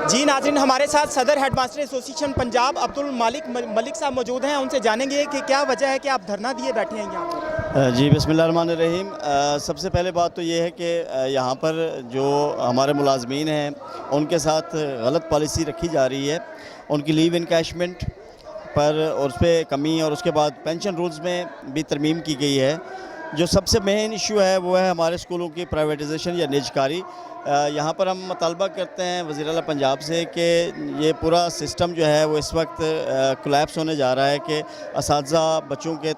जी नाज़रीन, हमारे साथ सदर हेडमास्टर एसोसिएशन पंजाब अब्दुल मलिक साहब मौजूद हैं। उनसे जानेंगे कि क्या वजह है कि आप धरना दिए बैठे हैं यहाँ पर। जी बिस्मिल्लाहिर्रहमानिर्रहीम। सबसे पहले बात तो ये है कि यहाँ पर जो हमारे मुलाजमीन हैं उनके साथ गलत पॉलिसी रखी जा रही है। उनकी लीव इनकैशमेंट पर और उस पर कमी, और उसके बाद पेंशन रूल्स में भी तरमीम की गई है। जो सबसे मेन इशू है वो है हमारे स्कूलों की प्राइवेटाइजेशन या निजकारी। यहाँ पर हम मुतालबा करते हैं वज़ीर आला पंजाब से कि ये पूरा सिस्टम जो है वो इस वक्त कोलैप्स होने जा रहा है कि असातिज़ा बच्चों के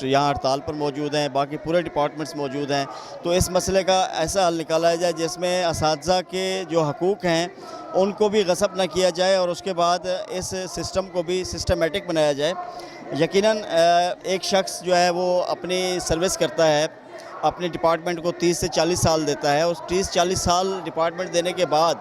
यहाँ हड़ताल पर मौजूद हैं, बाकी पूरे डिपार्टमेंट्स मौजूद हैं। तो इस मसले का ऐसा हल निकाला जाए जिसमें असातिज़ा के जो हकूक़ हैं उनको भी गसब न किया जाए, और उसके बाद इस सिस्टम को भी सिस्टमेटिक बनाया जाए। यकीनन एक शख्स जो है वो अपनी सर्विस करता है, अपने डिपार्टमेंट को 30 से 40 साल देता है। उस 30-40 साल डिपार्टमेंट देने के बाद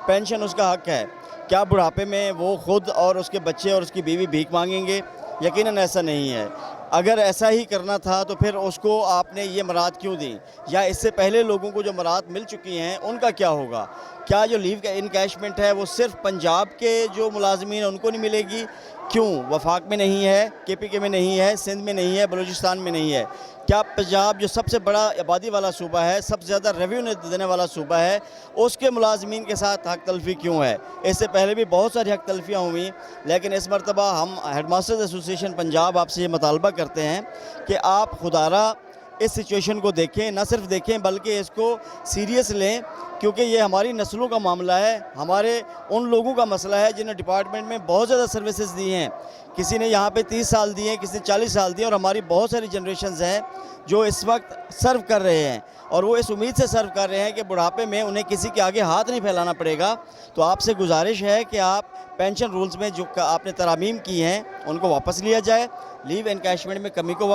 पेंशन उसका हक है। क्या बुढ़ापे में वो ख़ुद और उसके बच्चे और उसकी बीवी भीख मांगेंगे? यकीनन ऐसा नहीं है। अगर ऐसा ही करना था तो फिर उसको आपने ये मराद क्यों दी, या इससे पहले लोगों को जो मराद मिल चुकी हैं उनका क्या होगा? क्या जो लीव का इनकैशमेंट है वो सिर्फ पंजाब के जो मुलाजमीन हैं उनको नहीं मिलेगी? क्यों वफाक में नहीं है, KPK में नहीं है, सिंध में नहीं है, बलूचिस्तान में नहीं है? क्या पंजाब जो सबसे बड़ा आबादी वाला सूबा है, सबसे ज़्यादा रेवेन्यू देने वाला सूबा है, उसके मुलाजमीन के साथ हक तलफी क्यों है? इससे पहले भी बहुत सारी हक तलफियाँ हुई, लेकिन इस मरतबा हम हेडमास्टर्स एसोसिएशन पंजाब आपसे ये मुतालबा करते हैं कि आप खुदारा इस सिचुएशन को देखें, न सिर्फ देखें बल्कि इसको सीरियस लें, क्योंकि ये हमारी नस्लों का मामला है, हमारे उन लोगों का मसला है जिन्हें डिपार्टमेंट में बहुत ज़्यादा सर्विसेज दी हैं। किसी ने यहाँ पे 30 साल दिए हैं, किसी ने 40 साल दिए, और हमारी बहुत सारी जनरेशन्स हैं जो इस वक्त सर्व कर रहे हैं, और वो इस उम्मीद से सर्व कर रहे हैं कि बुढ़ापे में उन्हें किसी के आगे हाथ नहीं फैलाना पड़ेगा। तो आपसे गुजारिश है कि आप पेंशन रूल्स में जो आपने तरामीम की हैं उनको वापस लिया जाए, लीव एनकैशमेंट में कमी को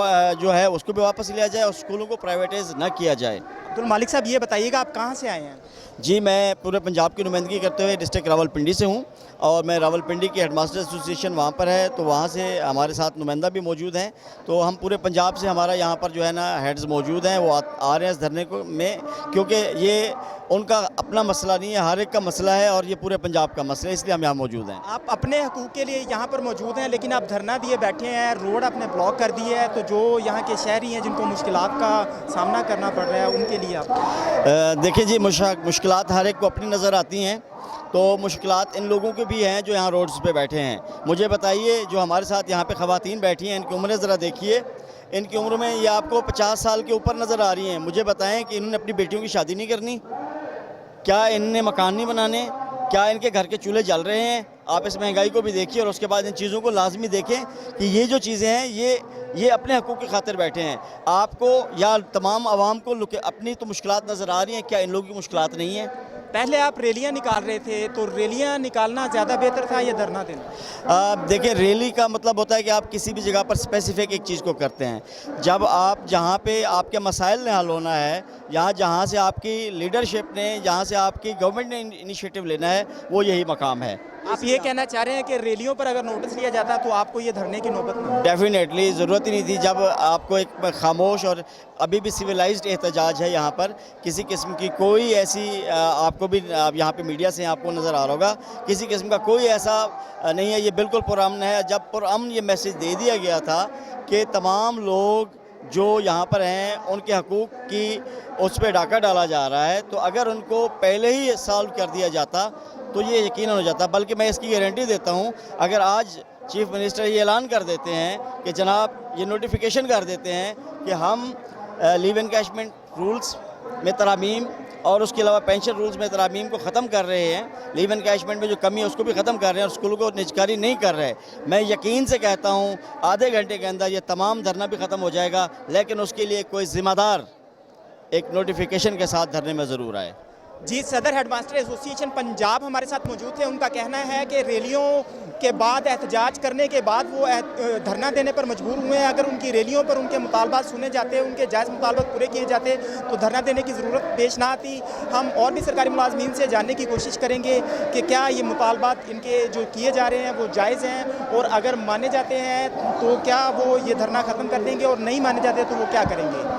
जो है उसको भी वापस लिया जाए, और स्कूलों को प्राइवेटाइज न किया जाए। अब्दुल मलिक साहब, ये बताइएगा आप कहाँ से आए हैं? जी, मैं पूरे पंजाब की नुमाइंदगी करते हुए डिस्ट्रिक्ट रावलपिंडी से हूँ, और मैं रावलपिंडी की हेडमास्टर एसोसिएशन वहाँ पर है, तो वहाँ से हमारे साथ नुमाइंदा भी मौजूद हैं। तो हम पूरे पंजाब से, हमारा यहाँ पर जो है ना हेड्स मौजूद हैं, वो आ रहे हैं इस धरने को में, क्योंकि ये उनका अपना मसला नहीं है, हर एक का मसला है, और ये पूरे पंजाब का मसला है, इसलिए हम यहाँ मौजूद हैं। आप अपने हकूक़ के लिए यहाँ पर मौजूद हैं, लेकिन आप धरना दिए बैठे हैं, रोड आपने ब्लॉक कर दी है, तो जो यहाँ के शहरी हैं जिनको मुश्किलात का सामना करना पड़ रहा है उनके लिए आप देखिए जी, मुश्किलात हर एक को अपनी नज़र आती हैं, तो मुश्किलात इन लोगों के भी हैं जो यहाँ रोड्स पे बैठे हैं। मुझे बताइए, जो हमारे साथ यहाँ पे ख़वातीन बैठी हैं, इनकी उम्रें ज़रा देखिए। इनकी उम्र में ये आपको 50 साल के ऊपर नज़र आ रही हैं। मुझे बताएं कि इन्होंने अपनी बेटियों की शादी नहीं करनी? क्या इन्होंने मकान नहीं बनाने? क्या इनके घर के चूल्हे जल रहे हैं? आप इस महंगाई को भी देखिए, और उसके बाद इन चीज़ों को लाजमी देखें कि ये जो चीज़ें हैं ये अपने हकूक़ की खातिर बैठे हैं। आपको या तमाम आवाम को अपनी तो मुश्किलात नज़र आ रही हैं, क्या इन लोगों की मुश्किलात नहीं है? पहले आप रैलियाँ निकाल रहे थे, तो रैलियाँ निकालना ज़्यादा बेहतर था या धरना देना? देखिए, रैली का मतलब होता है कि आप किसी भी जगह पर स्पेसिफिक एक चीज़ को करते हैं। जब आप जहाँ पे आपके मसाइल ने हल होना है, जहाँ से आपकी लीडरशिप ने, जहाँ से आपकी गवर्नमेंट ने इनिशिएटिव लेना है, वो यही मकाम है। आप ये कहना चाह रहे हैं कि रैलियों पर अगर नोटिस लिया जाता तो आपको ये धरने की नौबत नहीं? डेफिनेटली ज़रूरत ही नहीं थी। जब आपको एक खामोश, और अभी भी सिविलाइज्ड एहतजाज है यहाँ पर, किसी किस्म की कोई ऐसी आपको भी यहाँ पे मीडिया से आपको नज़र आ रहा होगा, किसी किस्म का कोई ऐसा नहीं है, ये बिल्कुल पुरअमन है। जब पुरअमन ये मैसेज दे दिया गया था कि तमाम लोग जो यहाँ पर हैं उनके हकूक़ की उस पर डाका डाला जा रहा है, तो अगर उनको पहले ही सॉल्व कर दिया जाता तो ये यकीन हो जाता। बल्कि मैं इसकी गारंटी देता हूँ, अगर आज चीफ मिनिस्टर ये ऐलान कर देते हैं कि जनाब ये नोटिफिकेशन कर देते हैं कि हम लीव एनकैशमेंट रूल्स में तरामीम और उसके अलावा पेंशन रूल्स में तरामीम को ख़त्म कर रहे हैं, लीव एनकैशमेंट में जो कमी है उसको भी ख़त्म कर रहे हैं, और स्कूलों को निजकारी नहीं कर रहे, मैं यकीन से कहता हूँ आधे घंटे के अंदर ये तमाम धरना भी ख़त्म हो जाएगा। लेकिन उसके लिए कोई ज़िम्मेदार एक नोटिफिकेशन के साथ धरने में ज़रूर आए। जी, सदर हेडमास्टर एसोसिएशन पंजाब हमारे साथ मौजूद थे। उनका कहना है कि रैलियों के बाद, एहतजाज करने के बाद वो धरना देने पर मजबूर हुए हैं। अगर उनकी रैलियों पर उनके मुतालबात सुने जाते, उनके जायज़ मुतालबात पूरे किए जाते तो धरना देने की ज़रूरत पेश ना आती। हम और भी सरकारी मुलाजमीन से जानने की कोशिश करेंगे कि क्या ये मुतालबात इनके जो किए जा रहे हैं वो जायज़ हैं, और अगर माने जाते हैं तो क्या वो ये धरना ख़त्म कर देंगे, और नहीं माने जाते तो वो क्या करेंगे।